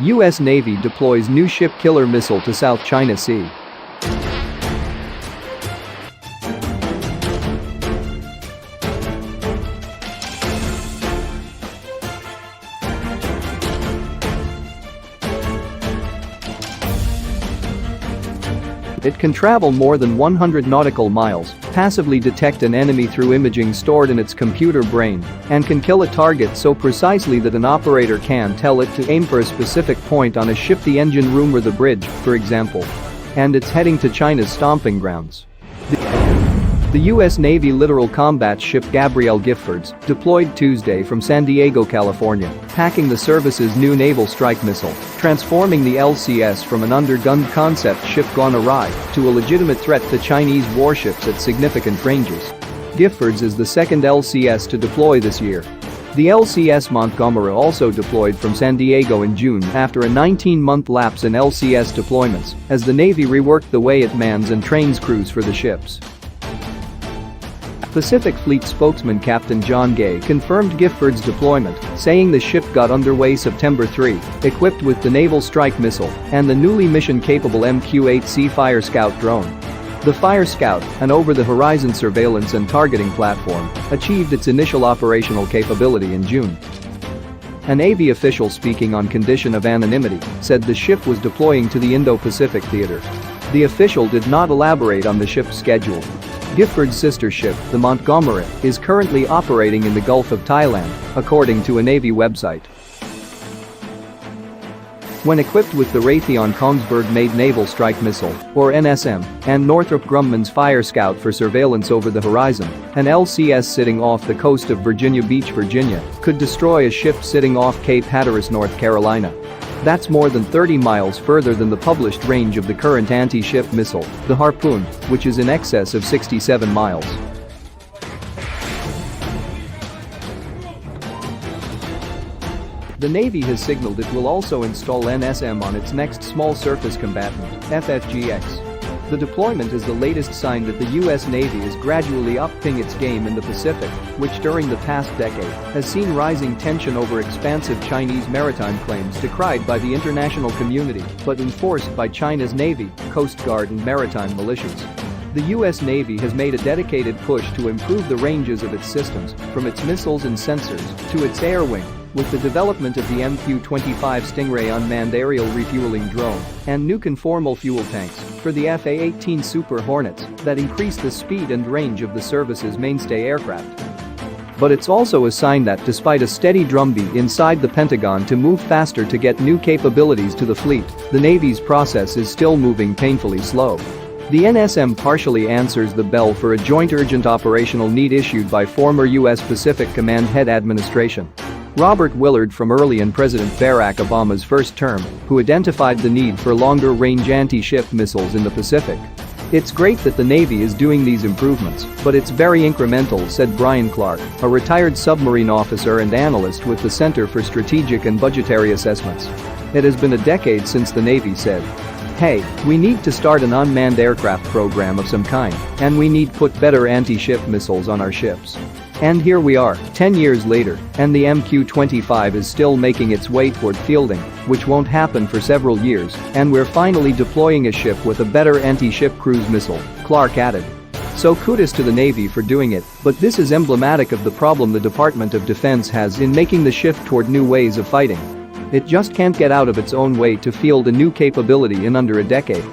U.S. Navy deploys new ship-killer missile to South China Sea. It can travel more than 100 nautical miles, passively detect an enemy through imaging stored in its computer brain, and can kill a target so precisely that an operator can tell it to aim for a specific point on a ship, the engine room or the bridge, for example. And it's heading to China's stomping grounds. The U.S. Navy littoral combat ship Gabrielle Giffords deployed Tuesday from San Diego, California, packing the service's new naval strike missile, transforming the LCS from an undergunned concept ship gone awry to a legitimate threat to Chinese warships at significant ranges. Giffords is the second LCS to deploy this year. The LCS Montgomery also deployed from San Diego in June after a 19-month lapse in LCS deployments as the Navy reworked the way it mans and trains crews for the ships. Pacific Fleet spokesman Captain John Gay confirmed Giffords' deployment, saying the ship got underway September 3, equipped with the Naval Strike Missile and the newly mission-capable MQ-8C Fire Scout drone. The Fire Scout, an over-the-horizon surveillance and targeting platform, achieved its initial operational capability in June. A Navy official speaking on condition of anonymity said the ship was deploying to the Indo-Pacific theater. The official did not elaborate on the ship's schedule. Giffords' sister ship, the Montgomery, is currently operating in the Gulf of Thailand, according to a Navy website. When equipped with the Raytheon Kongsberg-made Naval Strike Missile, or NSM, and Northrop Grumman's Fire Scout for surveillance over the horizon, an LCS sitting off the coast of Virginia Beach, Virginia, could destroy a ship sitting off Cape Hatteras, North Carolina. That's more than 30 miles further than the published range of the current anti-ship missile, the Harpoon, which is in excess of 67 miles. The Navy has signaled it will also install NSM on its next Small Surface Combatant, FFGX. The deployment is the latest sign that the U.S. Navy is gradually upping its game in the Pacific, which during the past decade has seen rising tension over expansive Chinese maritime claims decried by the international community but enforced by China's Navy, Coast Guard and maritime militias. The U.S. Navy has made a dedicated push to improve the ranges of its systems, from its missiles and sensors to its air wing, with the development of the MQ-25 Stingray unmanned aerial refueling drone and new conformal fuel tanks for the FA-18 Super Hornets that increase the speed and range of the service's mainstay aircraft. But it's also a sign that despite a steady drumbeat inside the Pentagon to move faster to get new capabilities to the fleet, the Navy's process is still moving painfully slow. The NSM partially answers the bell for a joint urgent operational need issued by former U.S. Pacific Command Head Administration Robert Willard from early in President Barack Obama's first term, who identified the need for longer-range anti-ship missiles in the Pacific. It's great that the Navy is doing these improvements, but it's very incremental, said Brian Clark, a retired submarine officer and analyst with the Center for Strategic and Budgetary Assessments. It has been a decade since the Navy said, "Hey, we need to start an unmanned aircraft program of some kind, and we need to put better anti-ship missiles on our ships." And here we are, 10 years later, and the MQ-25 is still making its way toward fielding, which won't happen for several years, and we're finally deploying a ship with a better anti-ship cruise missile, Clark added. So kudos to the Navy for doing it, but this is emblematic of the problem the Department of Defense has in making the shift toward new ways of fighting. It just can't get out of its own way to field a new capability in under a decade.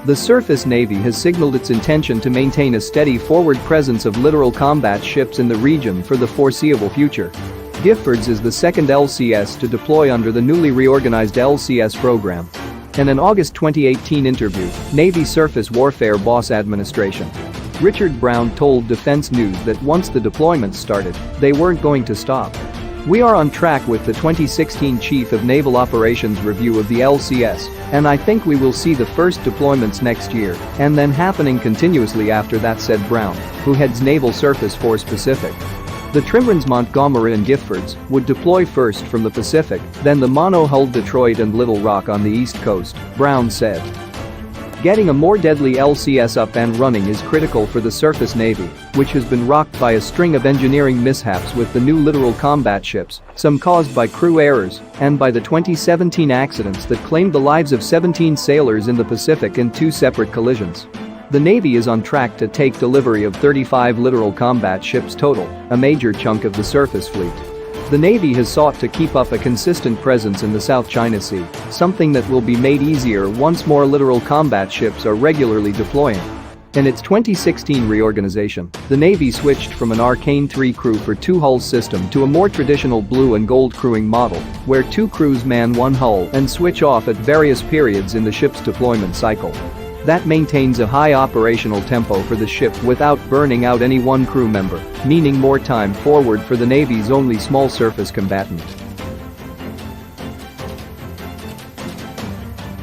The Surface Navy has signaled its intention to maintain a steady forward presence of littoral combat ships in the region for the foreseeable future. Giffords is the second LCS to deploy under the newly reorganized LCS program. In an August 2018 interview, Navy Surface Warfare Boss Administration Richard Brown told Defense News that once the deployments started, they weren't going to stop. "We are on track with the 2016 Chief of Naval Operations review of the LCS, and I think we will see the first deployments next year, and then happening continuously after that," said Brown, who heads Naval Surface Force Pacific. The Trimarans Montgomery and Giffords would deploy first from the Pacific, then the mono-hulled Detroit and Little Rock on the East Coast, Brown said. Getting a more deadly LCS up and running is critical for the surface navy, which has been rocked by a string of engineering mishaps with the new littoral combat ships, some caused by crew errors, and by the 2017 accidents that claimed the lives of 17 sailors in the Pacific in 2 separate collisions. The Navy is on track to take delivery of 35 littoral combat ships total, a major chunk of the surface fleet. The Navy has sought to keep up a consistent presence in the South China Sea, something that will be made easier once more littoral combat ships are regularly deploying. In its 2016 reorganization, the Navy switched from an Arcane 3 crew for 2 hull system to a more traditional blue and gold crewing model, where 2 crews man 1 hull and switch off at various periods in the ship's deployment cycle. That maintains a high operational tempo for the ship without burning out any one crew member, meaning more time forward for the Navy's only small surface combatant.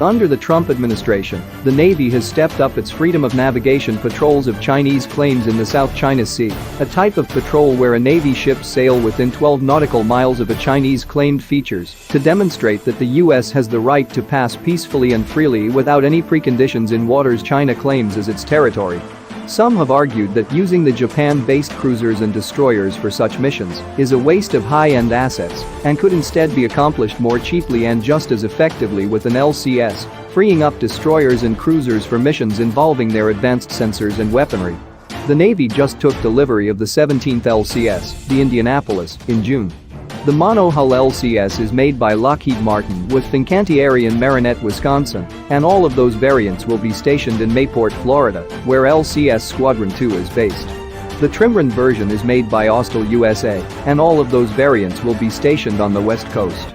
Under the Trump administration, the Navy has stepped up its freedom of navigation patrols of Chinese claims in the South China Sea, a type of patrol where a Navy ship sail within 12 nautical miles of a Chinese claimed features to demonstrate that the U.S. has the right to pass peacefully and freely without any preconditions in waters China claims as its territory. Some have argued that using the Japan-based cruisers and destroyers for such missions is a waste of high-end assets and could instead be accomplished more cheaply and just as effectively with an LCS, freeing up destroyers and cruisers for missions involving their advanced sensors and weaponry. The Navy just took delivery of the 17th LCS, the Indianapolis, in June. The mono-hull LCS is made by Lockheed Martin with Fincantieri in Marinette, Wisconsin, and all of those variants will be stationed in Mayport, Florida, where LCS Squadron 2 is based. The trimmed version is made by Austal USA, and all of those variants will be stationed on the West Coast.